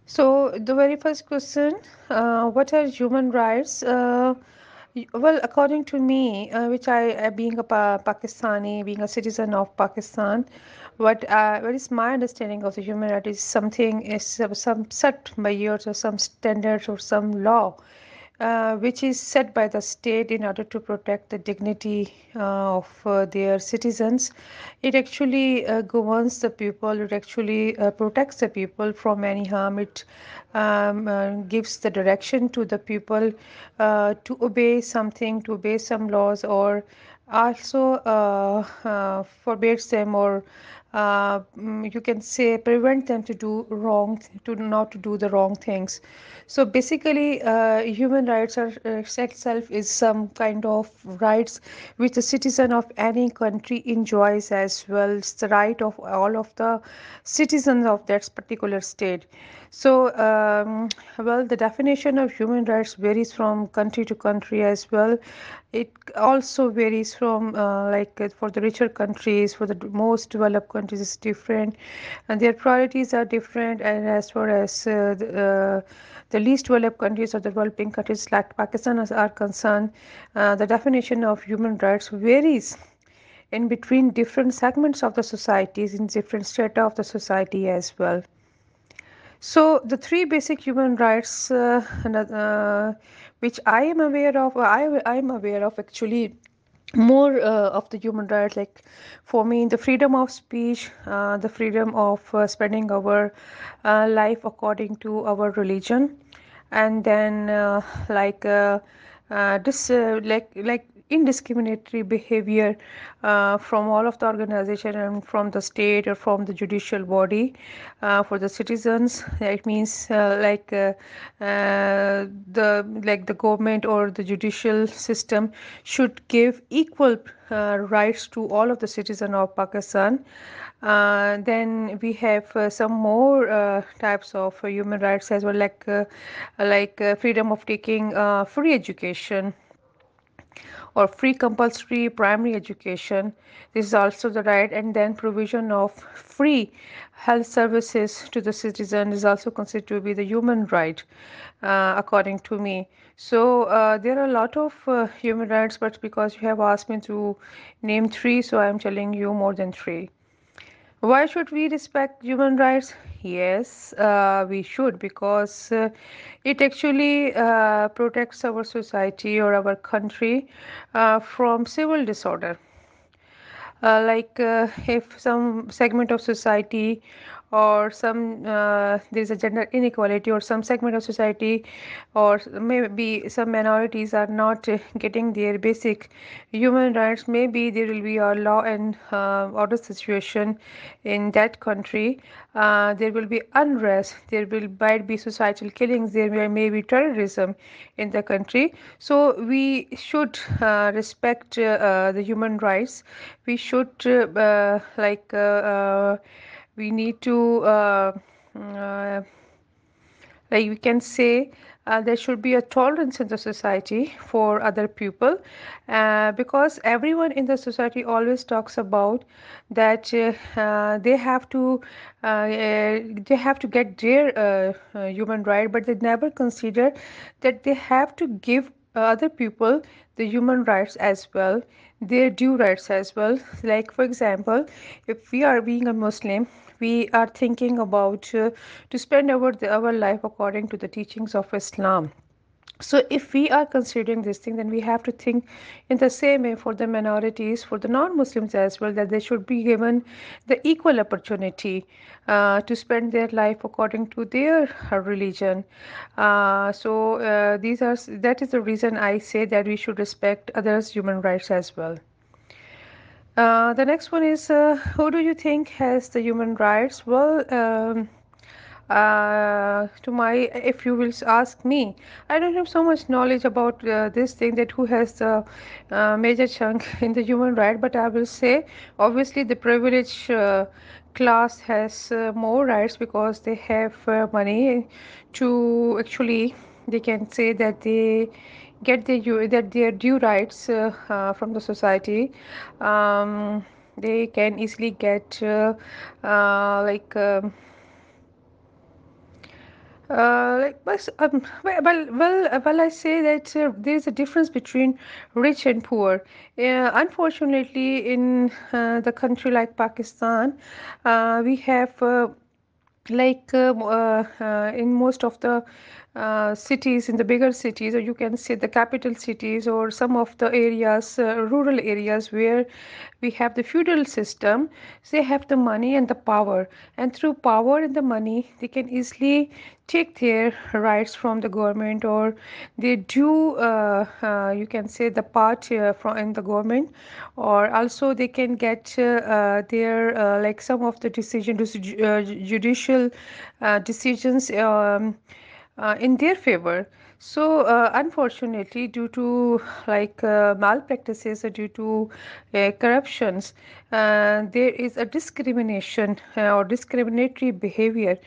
So the very first question, what are human rights? Well, according to me, which being a Pakistani, being a citizen of Pakistan, what is my understanding of the human right is something is some set by years or some standards or some law which is set by the state in order to protect the dignity of their citizens. It actually governs the people, it actually protects the people from any harm. It gives the direction to the people to obey something, to obey some laws, or also forbids them or you can say prevent them to do wrong to not to do the wrong things. So basically human rights are itself is some kind of rights which a citizen of any country enjoys as well. It's the right of all of the citizens of that particular state. So well, the definition of human rights varies from country to country as well. It also varies from for the richer countries, for the most developed countries, it's different, and their priorities are different. And as far as the least developed countries or the developing countries like Pakistan are concerned, the definition of human rights varies in between different segments of the societies in different strata of the society as well. So the three basic human rights which I am aware of actually more of the human rights, like for me the freedom of speech, the freedom of spending our life according to our religion, and then this indiscriminatory behavior from all of the organization and from the state or from the judicial body for the citizens. It means the government or the judicial system should give equal rights to all of the citizens of Pakistan. Then we have some more types of human rights as well, freedom of taking free education or free compulsory primary education. This is also the right, and then provision of free health services to the citizen is also considered to be the human right, according to me. So there are a lot of human rights, but because you have asked me to name three, so I am telling you more than three. Why should we respect human rights? Yes, we should, because it actually protects our society or our country from civil disorder. If some segment of society or some there's a gender inequality or some segment of society or maybe some minorities are not getting their basic human rights, maybe there will be a law and order situation in that country. There will be unrest, there will might be societal killings, there may be terrorism in the country. So we should respect the human rights. We should we need to we can say there should be a tolerance in the society for other people, because everyone in the society always talks about that they have to get their human right, but they never consider that they have to give other people the human rights as well, their due rights as well. Like for example, if we are being a Muslim, we are thinking about to spend our life according to the teachings of Islam. So if we are considering this thing, then we have to think in the same way for the minorities, for the non-Muslims as well, that they should be given the equal opportunity to spend their life according to their religion. That is the reason I say that we should respect others' human rights as well. The next one is who do you think has the human rights? Well, to my if you will ask me, I don't have so much knowledge about this thing that who has the major chunk in the human right, but I will say obviously the privileged class has more rights because they have money to actually, they can say that they get their due rights from the society. They can easily get Well, I say that there is a difference between rich and poor. Unfortunately, in the country like Pakistan, we have in most of the cities, in the bigger cities, or you can say the capital cities, or some of the areas, rural areas where we have the feudal system. They have the money and the power, and through power and the money they can easily take their rights from the government, or they do you can say the part from in the government, or also they can get their like some of the judicial decisions in their favor. So, unfortunately, due to malpractices or due to corruptions, there is a discrimination or discriminatory behavior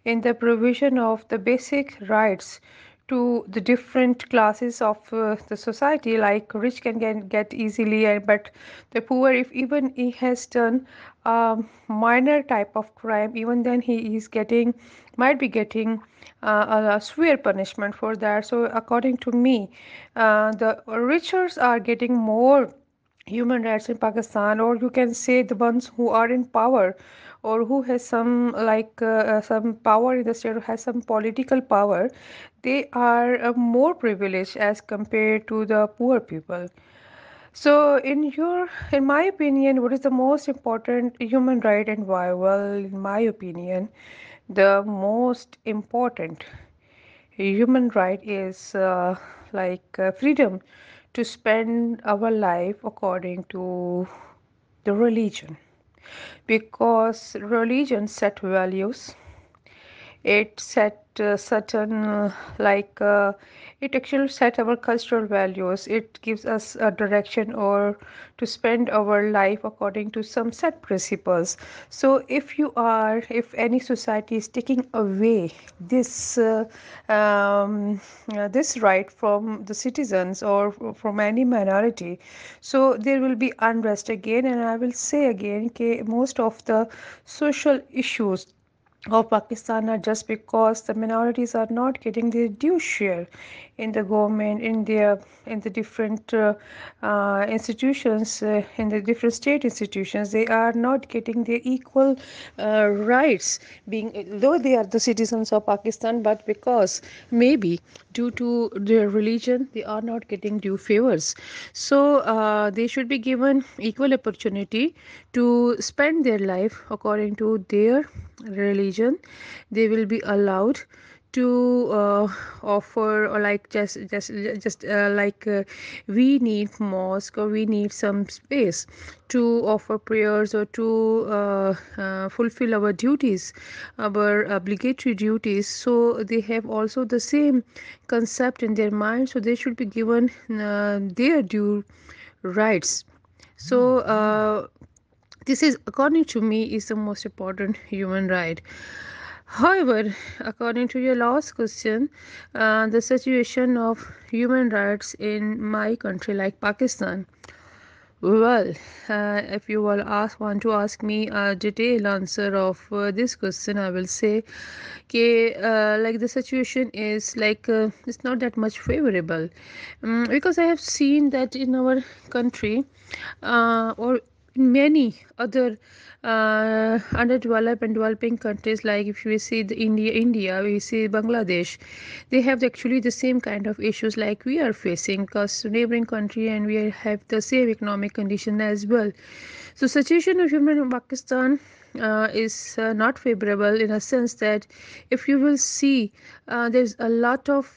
in the provision of the basic rights to the different classes of the society. Like rich can get easily, but the poor, if even he has done a minor type of crime, even then he is getting might be getting a severe punishment for that. So according to me, the richers are getting more human rights in Pakistan, or you can say the ones who are in power, or who has some power in the state, or has some political power, they are more privileged as compared to the poor people. So, in my opinion, what is the most important human right and why? Well, in my opinion, the most important human right is freedom to spend our life according to the religion, because religion set values. It set certain it actually set our cultural values. It gives us a direction or to spend our life according to some set principles. So if any society is taking away this right from the citizens or from any minority, so there will be unrest again. And I will say again, okay, most of the social issues of Pakistan are just because the minorities are not getting their due share in the government, in the different institutions, in the different state institutions. They are not getting their equal rights, being though they are the citizens of Pakistan, but because maybe due to their religion, they are not getting due favors. So they should be given equal opportunity to spend their life according to their religion. They will be allowed to offer, or like we need mosque, or we need some space to offer prayers, or to fulfill our duties, our obligatory duties. So they have also the same concept in their mind, so they should be given their due rights. So this is, according to me, is the most important human right. However, according to your last question, the situation of human rights in my country, like Pakistan, well, if you will want to ask me a detailed answer of this question, I will say, okay, like the situation is it's not that much favorable, because I have seen that in our country, or in many other underdeveloped and developing countries, like if we see the India, we see Bangladesh, they have actually the same kind of issues like we are facing, because neighboring country, and we have the same economic condition as well. So situation of human in Pakistan is not favorable, in a sense that if you will see, there's a lot of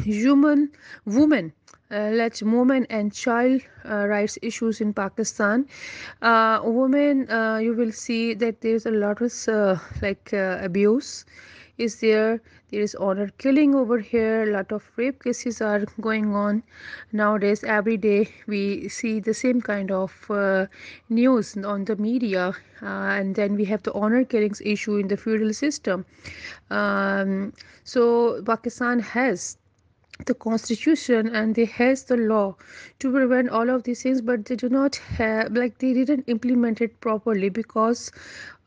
human women, let's women and child rights issues in Pakistan. Women, you will see that there's a lot of abuse is there. There is honor killing over here. A lot of rape cases are going on nowadays. Every day we see the same kind of news on the media, and then we have the honor killings issue in the feudal system. So Pakistan has the constitution, and they has the law to prevent all of these things, but they do not have, like, they didn't implement it properly, because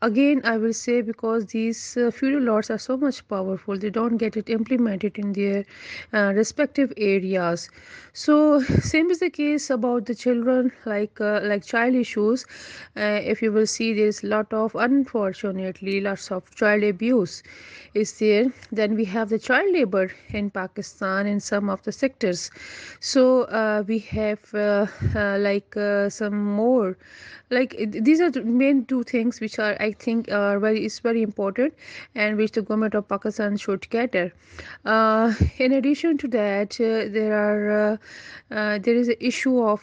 again I will say, because these feudal lords are so much powerful, they don't get it implemented in their respective areas. So same is the case about the children, like child issues. If you will see, there's a lot of, unfortunately, lots of child abuse is there. Then we have the child labor in Pakistan in some of the sectors. So we have some more, these are the main two things which are, I think, very important, and which the government of Pakistan should cater. In addition to that, there is an issue of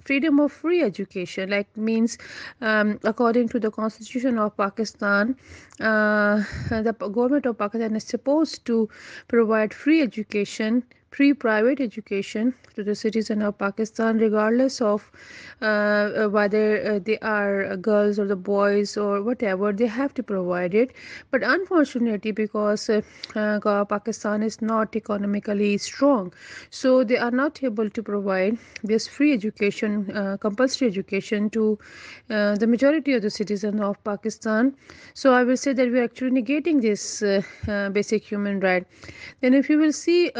freedom of free education, like means, according to the constitution of Pakistan, the government of Pakistan is supposed to provide free education, free private education to the citizen of Pakistan, regardless of whether they are girls or the boys or whatever. They have to provide it. But unfortunately, because Pakistan is not economically strong, so they are not able to provide this free education, compulsory education, to the majority of the citizens of Pakistan. So I will say that we are actually negating this basic human right. Then if you will see,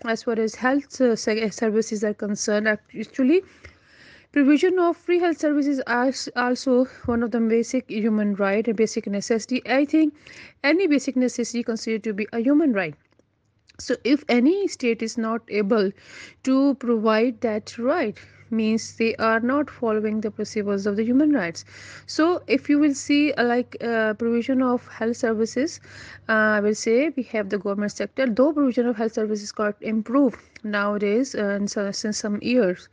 as far as health services are concerned, actually provision of free health services is also one of the basic human right, a basic necessity. I think any basic necessity considered to be a human right. So if any state is not able to provide that right, means they are not following the principles of the human rights. So if you will see, provision of health services, I will say we have the government sector, though provision of health services got improved nowadays, and so, since some years,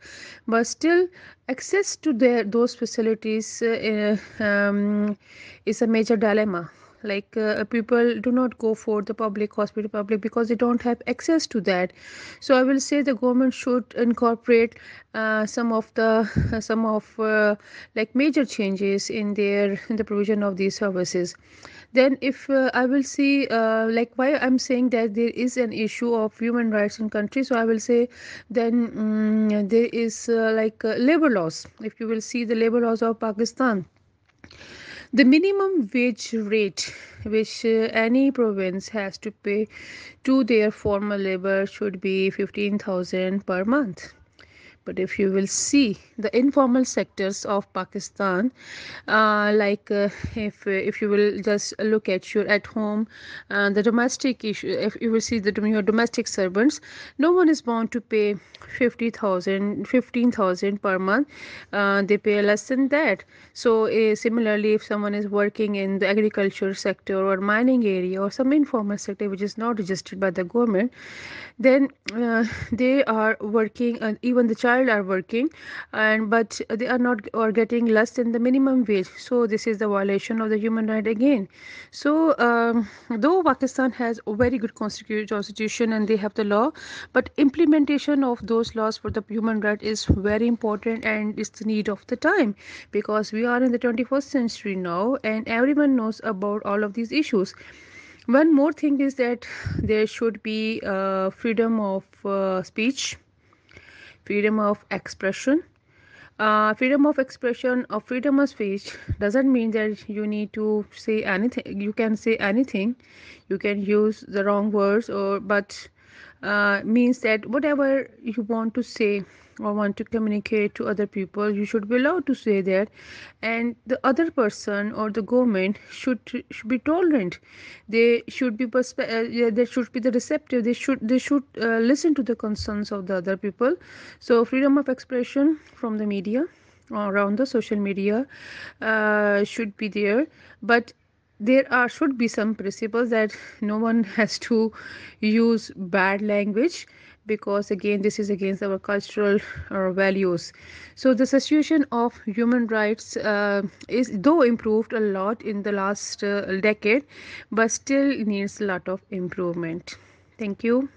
but still access to those facilities is a major dilemma. People do not go for the public because they don't have access to that. So I will say the government should incorporate some of the some of major changes in the provision of these services. Then if I will see, why I'm saying that there is an issue of human rights in country, so I will say, then there is labor laws. If you will see the labor laws of Pakistan, the minimum wage rate which any province has to pay to their formal labor should be 15,000 per month. But if you will see the informal sectors of Pakistan, if you will just look at your at home, the domestic issue, if you will see your domestic servants, no one is bound to pay 50,000, 15,000 per month. They pay less than that. So similarly, if someone is working in the agriculture sector or mining area or some informal sector which is not registered by the government, then they are working, and even the child are working, and but they are not, or getting less than the minimum wage. So this is the violation of the human right again. So though Pakistan has a very good constitution and they have the law, but implementation of those laws for the human right is very important, and it's the need of the time, because we are in the 21st century now and everyone knows about all of these issues. One more thing is that there should be freedom of speech, freedom of expression. Freedom of expression or freedom of speech doesn't mean that you need to say anything. You can say anything. You can use the wrong words, or but means that whatever you want to say or want to communicate to other people, you should be allowed to say that, and the other person or the government should be tolerant. They should be yeah, they should be the receptive. They should listen to the concerns of the other people. So freedom of expression from the media, around the social media, should be there, but there are should be some principles that no one has to use bad language, because again this is against our cultural values. So the situation of human rights is though improved a lot in the last decade, but still needs a lot of improvement. Thank you.